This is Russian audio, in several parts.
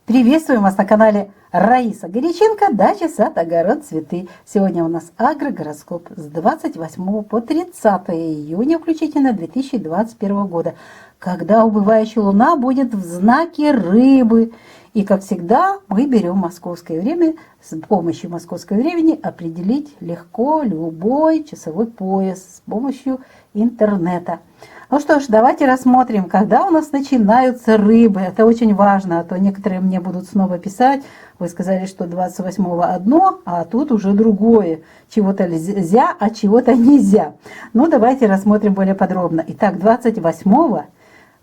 Приветствуем вас на канале Раиса Горяченко, дача, сад, огород, цветы. Сегодня у нас агрогороскоп с 28 по 30 июня включительно 2021 года, когда убывающая луна будет в знаке рыбы. И, как всегда, мы берем московское время. С помощью московского времени определить легко любой часовой пояс с помощью интернета. Ну что ж, давайте рассмотрим, когда у нас начинаются рыбы. Это очень важно, а то некоторые мне будут снова писать. Вы сказали, что 28-го одно, а тут уже другое. Чего-то нельзя, а чего-то нельзя. Ну, давайте рассмотрим более подробно. Итак, 28-го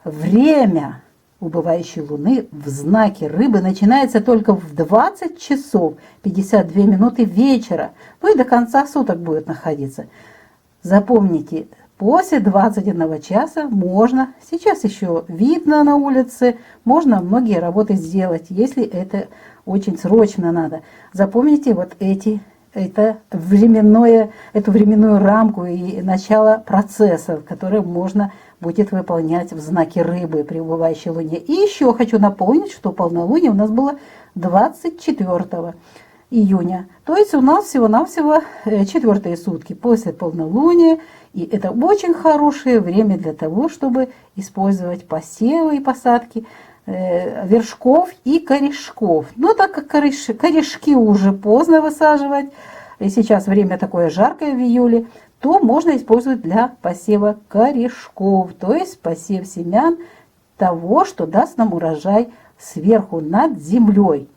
время убывающей луны в знаке рыбы начинается только в 20 часов 52 минуты вечера. Ну и до конца суток будет находиться. Запомните, после 21 часа можно, сейчас еще видно на улице, можно многие работы сделать, если это очень срочно надо. Запомните вот эту временную рамку и начало процесса, который можно будет выполнять в знаке рыбы при убывающей луне. И еще хочу напомнить, что полнолуние у нас было 24 июня. То есть у нас всего-навсего 4 сутки после полнолуния. И это очень хорошее время для того, чтобы использовать посевы и посадки вершков и корешков. Но так как корешки уже поздно высаживать, и сейчас время такое жаркое в июле, то можно использовать для посева корешков, то есть посев семян того, что даст нам урожай сверху над землей.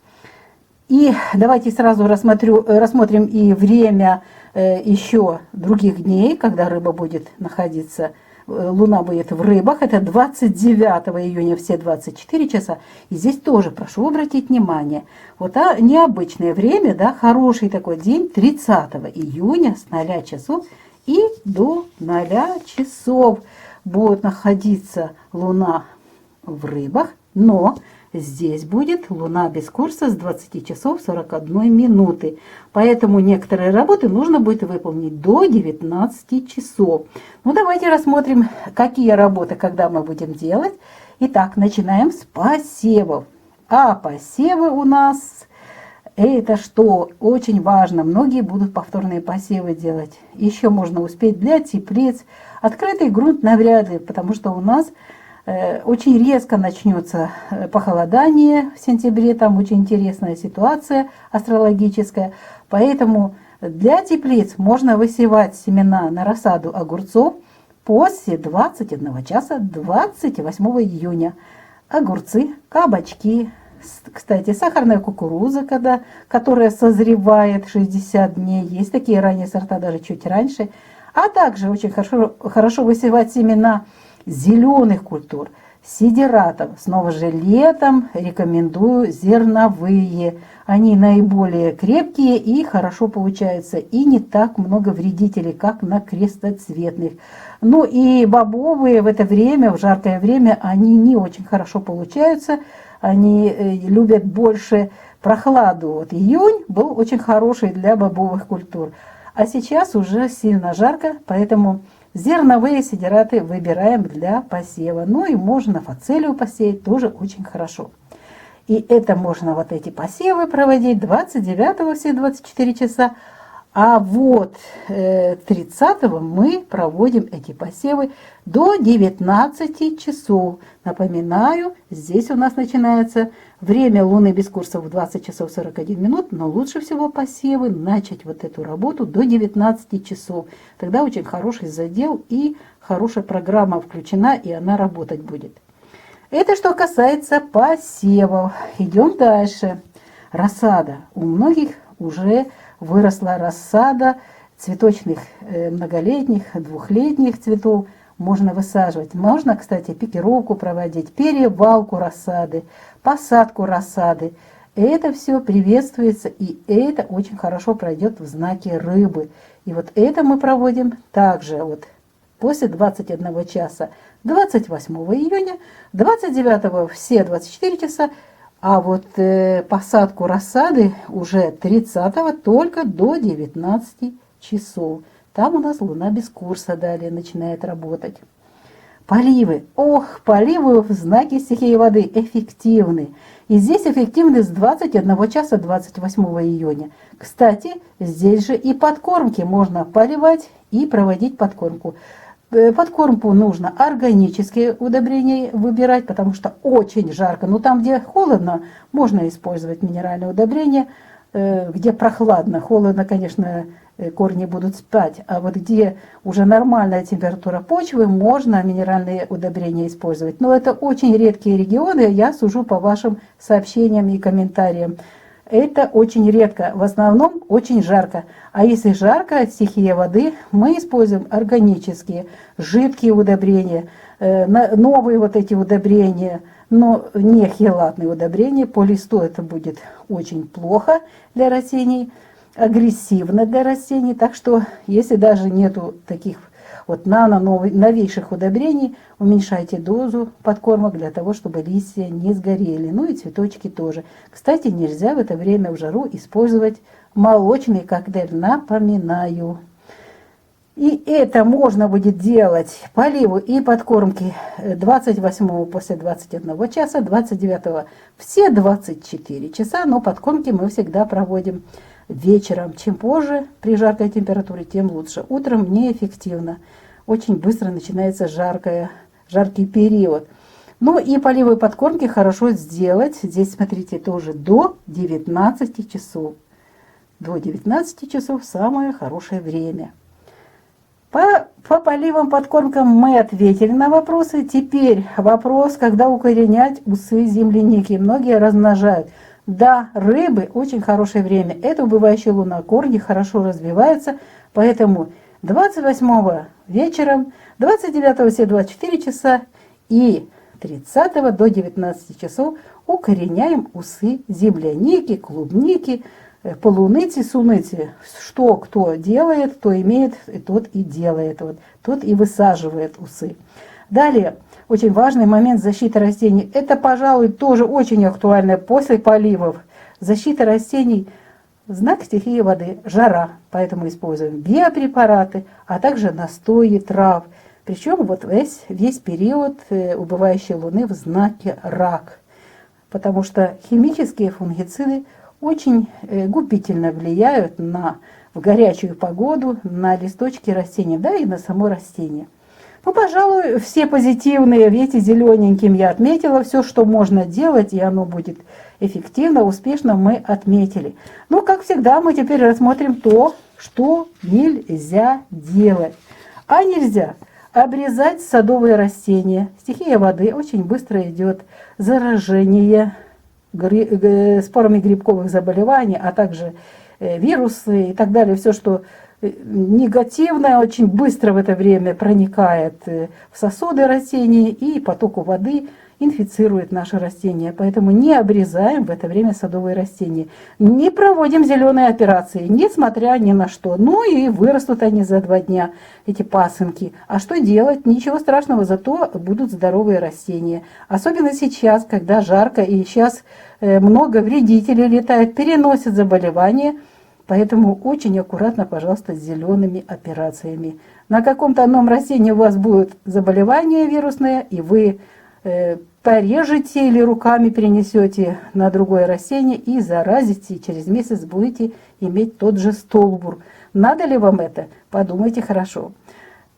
И давайте сразу рассмотрим и время еще других дней, когда рыба будет находиться, луна будет в рыбах. Это 29 июня все 24 часа. И здесь тоже прошу обратить внимание. Вот необычное время, да, хороший такой день, 30 июня с 0 часов и до 0 часов будет находиться луна в рыбах, но здесь будет луна без курса с 20 часов 41 минуты. Поэтому некоторые работы нужно будет выполнить до 19 часов. Ну, давайте рассмотрим, какие работы, когда мы будем делать. Итак, начинаем с посевов. А посевы у нас, это что очень важно. Многие будут повторные посевы делать. Еще можно успеть для теплиц. Открытый грунт навряд ли, потому что у нас очень резко начнется похолодание в сентябре, там очень интересная ситуация астрологическая, поэтому для теплиц можно высевать семена на рассаду огурцов после 21 часа 28 июня. Огурцы, кабачки, кстати, сахарная кукуруза, которая созревает 60 дней, есть такие ранние сорта, даже чуть раньше, а также очень хорошо высевать семена зеленых культур, сидератов. Снова же летом рекомендую зерновые. Они наиболее крепкие и хорошо получаются. И не так много вредителей, как на крестоцветных. Ну и бобовые в это время, в жаркое время, они не очень хорошо получаются. Они любят больше прохладу. Вот июнь был очень хороший для бобовых культур. А сейчас уже сильно жарко, поэтому зерновые сидераты выбираем для посева. Ну и можно фацелию посеять, тоже очень хорошо. И это можно вот эти посевы проводить 29-го все 24 часа. А вот 30-го мы проводим эти посевы до 19 часов. Напоминаю, здесь у нас начинается время луны без курса в 20 часов 41 минут, но лучше всего посевы начать вот эту работу до 19 часов. Тогда очень хороший задел и хорошая программа включена, и она работать будет. Это что касается посевов. Идем дальше. Рассада. У многих уже выросла рассада цветочных многолетних, двухлетних цветов. Можно высаживать. Можно, кстати, пикировку проводить, перевалку рассады, посадку рассады. Это все приветствуется, и это очень хорошо пройдет в знаке рыбы. И вот это мы проводим также вот после 21 часа 28 июня, 29 все 24 часа, а вот посадку рассады уже 30 только до 19 часов. Там у нас луна без курса далее начинает работать. Поливы. Ох, поливы в знаке стихии воды эффективны. И здесь эффективны с 21 часа 28 июня. Кстати, здесь же и подкормки можно поливать и проводить подкормку. Подкормку нужно органические удобрения выбирать, потому что очень жарко. Но там, где холодно, можно использовать минеральные удобрения. Где прохладно, холодно, конечно, корни будут спать. А вот где уже нормальная температура почвы, можно минеральные удобрения использовать. Но это очень редкие регионы, я сужу по вашим сообщениям и комментариям. Это очень редко, в основном очень жарко. А если жарко, стихия воды, мы используем органические, жидкие удобрения, новые вот эти удобрения, но не хелатные удобрения. По листу это будет очень плохо для растений, агрессивно для растений. Так что, если даже нету таких вот новейших удобрений, уменьшайте дозу подкормок для того, чтобы листья не сгорели. Ну и цветочки тоже. Кстати, нельзя в это время в жару использовать молочный коктейль, напоминаю. И это можно будет делать поливу и подкормки 28 после 21 часа, 29 все 24 часа, но подкормки мы всегда проводим вечером. Чем позже при жаркой температуре, тем лучше. Утром неэффективно. Очень быстро начинается жаркий период. Ну и поливы и подкормки хорошо сделать. Здесь, смотрите, тоже до 19 часов. До 19 часов самое хорошее время. По поливам, подкормкам мы ответили на вопросы. Теперь вопрос, когда укоренять усы земляники. Многие размножают. Да, рыбы очень хорошее время. Это убывающая луна. Корни хорошо развиваются. Поэтому 28 вечером, 29 все 24 часа и 30 до 19 часов укореняем усы земляники, клубники, полуницы, суницы. Что кто делает, то имеет, и тот и делает. Вот, тот и высаживает усы. Далее, очень важный момент защиты растений. Это, пожалуй, тоже очень актуально после поливов. Защита растений, знак стихии воды, жара. Поэтому используем биопрепараты, а также настои трав. Причем вот весь период убывающей луны в знаке рак. Потому что химические фунгициды очень губительно влияют в горячую погоду на листочки растения, да и на само растение. Ну, пожалуй, все позитивные, видите, зелененьким я отметила все, что можно делать, и оно будет эффективно, успешно мы отметили. Ну, как всегда, мы теперь рассмотрим то, что нельзя делать. А нельзя обрезать садовые растения. Стихия воды, очень быстро идет заражение спорами грибковых заболеваний, а также вирусы и так далее. Все, что негативное, очень быстро в это время проникает в сосуды растений и потоку воды инфицирует наши растения. Поэтому не обрезаем в это время садовые растения. Не проводим зеленые операции, несмотря ни на что. Ну и вырастут они за 2 дня, эти пасынки. А что делать? Ничего страшного, зато будут здоровые растения. Особенно сейчас, когда жарко и сейчас много вредителей летает, переносят заболевания. Поэтому очень аккуратно, пожалуйста, с зелеными операциями. На каком-то одном растении у вас будет заболевание вирусное, и вы порежете или руками перенесете на другое растение и заразите, и через месяц будете иметь тот же столбур. Надо ли вам это? Подумайте хорошо.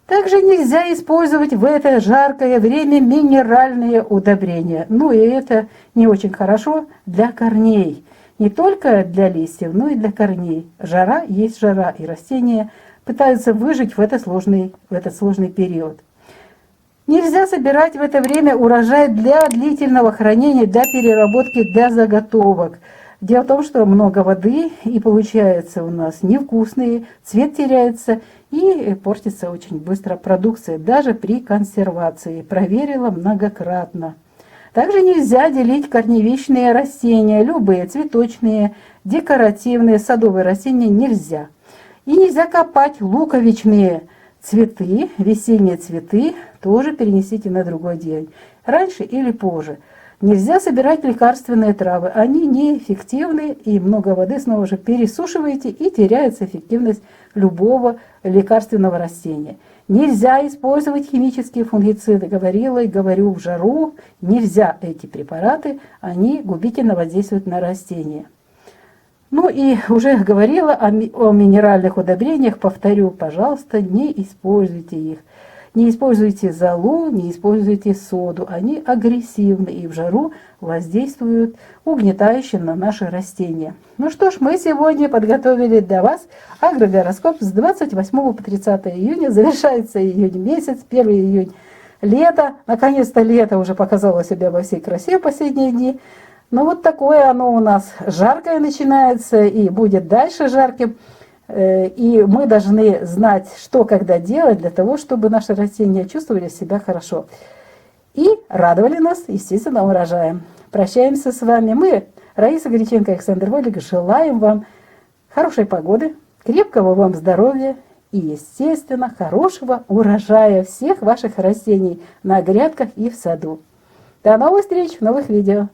Также нельзя использовать в это жаркое время минеральные удобрения. Ну и это не очень хорошо для корней. Не только для листьев, но и для корней. Жара есть жара, и растения пытаются выжить в этот сложный период. Нельзя собирать в это время урожай для длительного хранения, для переработки, для заготовок. Дело в том, что много воды, и получается у нас невкусные, цвет теряется и портится очень быстро продукция, даже при консервации. Проверила многократно. Также нельзя делить корневищные растения, любые цветочные, декоративные, садовые растения нельзя. И нельзя копать луковичные цветы, весенние цветы, тоже перенесите на другой день, раньше или позже. Нельзя собирать лекарственные травы, они неэффективны, и много воды снова же пересушиваете, и теряется эффективность любого лекарственного растения. Нельзя использовать химические фунгициды. Говорила и говорю в жару, нельзя эти препараты, они губительно воздействуют на растения. Ну и уже говорила о минеральных удобрениях, повторю, пожалуйста, не используйте их. Не используйте золу, не используйте соду. Они агрессивны и в жару воздействуют угнетающе на наши растения. Ну что ж, мы сегодня подготовили для вас агрогороскоп с 28 по 30 июня. Завершается июнь месяц, 1 июнь лето. Наконец-то лето уже показало себя во всей красе в последние дни. Но вот такое оно у нас жаркое начинается и будет дальше жарким. И мы должны знать, что когда делать для того, чтобы наши растения чувствовали себя хорошо. И радовали нас, естественно, урожаем. Прощаемся с вами. Мы, Раиса Горяченко и Александр Волик, желаем вам хорошей погоды, крепкого вам здоровья и, естественно, хорошего урожая всех ваших растений на грядках и в саду. До новых встреч в новых видео.